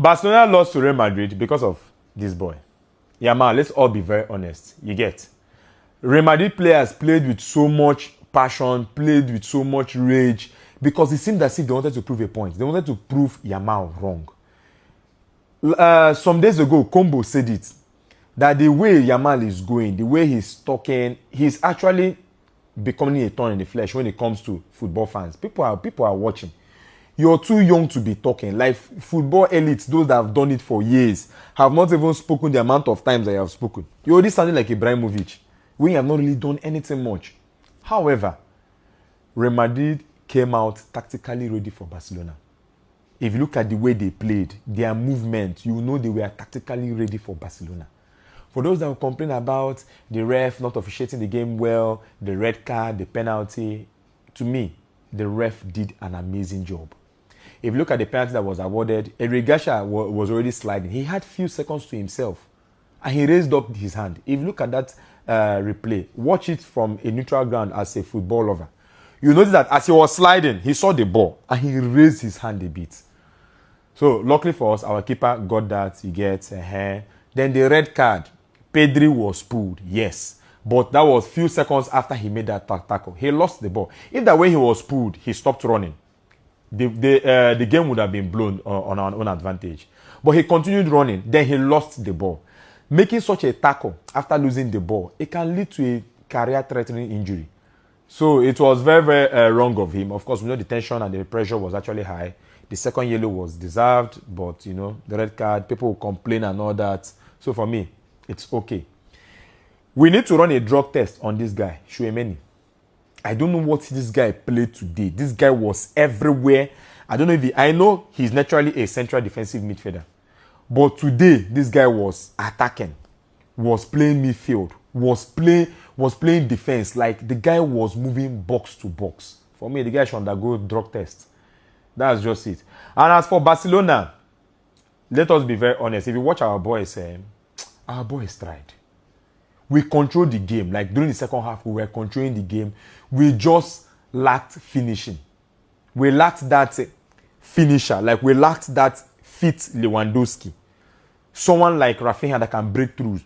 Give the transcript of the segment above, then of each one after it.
Barcelona lost to Real Madrid because of this boy. Yeah, man, let's all be very honest. You get. Real Madrid players played with so much passion, played with so much rage, because it seemed as if they wanted to prove a point. They wanted to prove Yamal wrong. Some days ago, Combo said it, that the way Yamal is going, the way he's talking, he's actually becoming a thorn in the flesh when it comes to football fans. People are watching. You're too young to be talking. Like football elites, those that have done it for years, have not even spoken the amount of times I have spoken. You're already sounding like Ibrahimovic, when you have not really done anything much. However, Real Madrid came out tactically ready for Barcelona. If you look at the way they played, their movement, you know they were tactically ready for Barcelona. For those that will complain about the ref not officiating the game well, the red card, the penalty, to me, the ref did an amazing job. If you look at the penalty that was awarded, Eric Garcia was already sliding. He had few seconds to himself, and he raised up his hand. If you look at that replay, watch it from a neutral ground as a football lover. You notice that as he was sliding, he saw the ball, and he raised his hand a bit. So, luckily for us, our keeper got that. He gets Then the red card, Pedri was pulled, yes. But that was few seconds after he made that tackle. He lost the ball. If that way he was pulled, he stopped running, the game would have been blown on our own advantage. But he continued running. Then he lost the ball. Making such a tackle after losing the ball, it can lead to a career-threatening injury. So it was very, very wrong of him. Of course, we know the tension and the pressure was actually high. The second yellow was deserved, but, you know, the red card, people will complain and all that. So for me, it's okay. We need to run a drug test on this guy, Tchouaméni. I don't know what this guy played today. This guy was everywhere. I don't know if I know he's naturally a central defensive midfielder. But today, this guy was attacking, was playing midfield, was playing defense. Like, the guy was moving box to box. For me, the guy should undergo drug test. That's just it. And as for Barcelona, let us be very honest. If you watch our boys tried. We controlled the game. Like, during the second half, we were controlling the game. We just lacked finishing. We lacked that finisher. Like, we lacked that fit Lewandowski. Someone like Rafinha that can break through.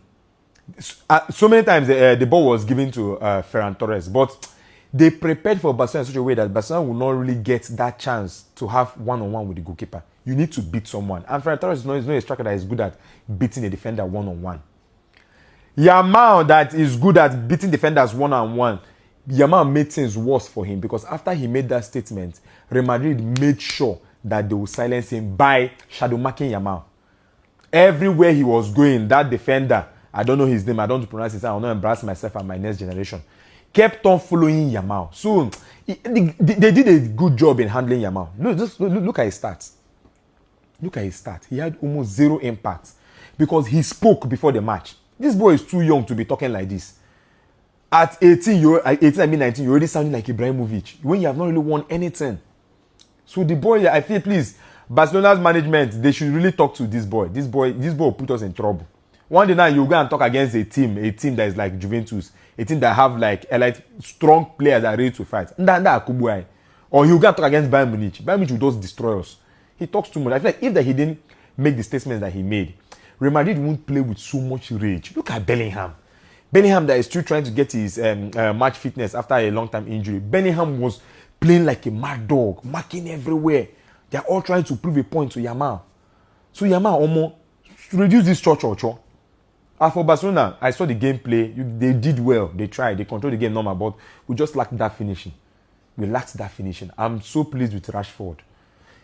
So many times the ball was given to Ferran Torres. But they prepared for Barcelona in such a way that Barcelona will not really get that chance to have one-on-one with the goalkeeper. You need to beat someone. And Ferran Torres is not a striker that is good at beating a defender one-on-one. Yamal that is good at beating defenders one-on-one. Yamal made things worse for him, because after he made that statement, Real Madrid made sure that they would silence him by shadow marking Yamal. Everywhere he was going, that defender, I don't know his name, I don't pronounce his name, I will not embarrass myself and my next generation, kept on following Yamal. So they did a good job in handling Yamal. Look at his stats. Look at his stats. He had almost zero impact because he spoke before the match. This boy is too young to be talking like this. At 19, you're already sounding like Ibrahimovic when you have not really won anything. So the boy, I feel, please, Barcelona's management, they should really talk to this boy. This boy will put us in trouble. One day now, you go and talk against a team that is like Juventus, a team that have like elite, strong players that are ready to fight. Or you go and talk against Bayern Munich. Bayern Munich will just destroy us. He talks too much. I feel like if he didn't make the statements that he made, Real Madrid won't play with so much rage. Look at Bellingham. Bellingham that is still trying to get his match fitness after a long-time injury. Bellingham was playing like a mad dog, marking everywhere. They're all trying to prove a point to Yamal. So Yamal, reduce this cho-cho-cho. As for Barcelona, I saw the gameplay. They did well. They tried. They controlled the game normal, but we just lacked that finishing. I'm so pleased with Rashford.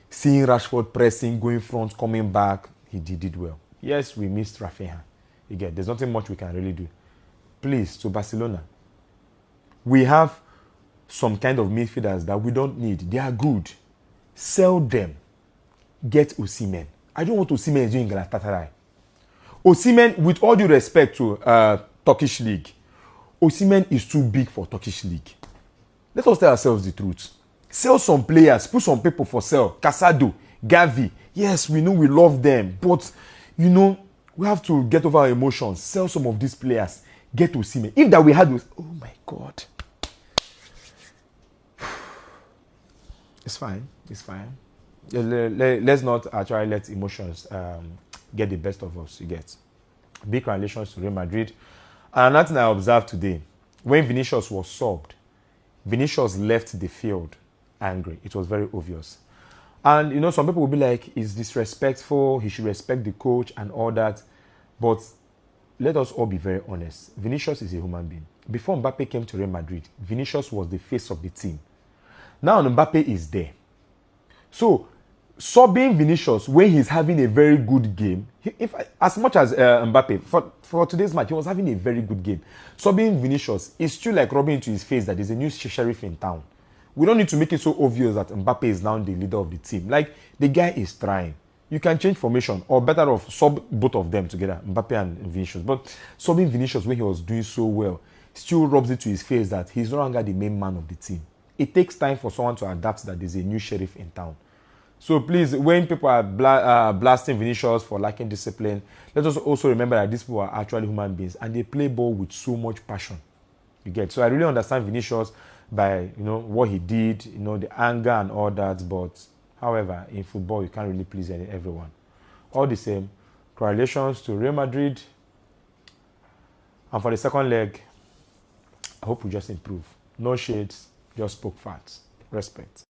Seeing Rashford pressing, going front, coming back, he did well. Yes, we missed Rafinha. Again, there's nothing much we can really do. Please, to Barcelona, we have some kind of midfielders that we don't need. They are good. Sell them. Get Osimhen. I don't want Osimhen doing Galatasaray. Osimhen, with all due respect to Turkish league, Osimhen is too big for Turkish league. Let us tell ourselves the truth. Sell some players, put some people for sale. Casado, Gavi. Yes, we know we love them, but we have to get over our emotions. Sell some of these players. Get Osimhen. If that we had, oh my God. It's fine. let's not actually let emotions get the best of us. You get big congratulations to Real Madrid. And another thing I observed today, when Vinicius was subbed, Vinicius left the field angry. It was very obvious. And you know, some people will be like, "It's disrespectful. He should respect the coach and all that." But let us all be very honest. Vinicius is a human being. Before Mbappe came to Real Madrid, Vinicius was the face of the team. Now Mbappe is there. So, subbing Vinicius when he's having a very good game, as much as Mbappe, for today's match, he was having a very good game. Subbing Vinicius is still like rubbing into his face that there's a new sheriff in town. We don't need to make it so obvious that Mbappe is now the leader of the team. Like, the guy is trying. You can change formation, or better off, sub both of them together, Mbappe and Vinicius. But subbing Vinicius when he was doing so well still rubs it to his face that he's no longer the main man of the team. It takes time for someone to adapt that there's a new sheriff in town. So please, when people are blasting Vinicius for lacking discipline, let us also remember that these people are actually human beings and they play ball with so much passion. You get? So I really understand Vinicius by, you know, what he did, you know, the anger and all that. But however, in football, you can't really please everyone. All the same, congratulations to Real Madrid. And for the second leg, I hope we just improve. No shades, just spoke facts. Respect.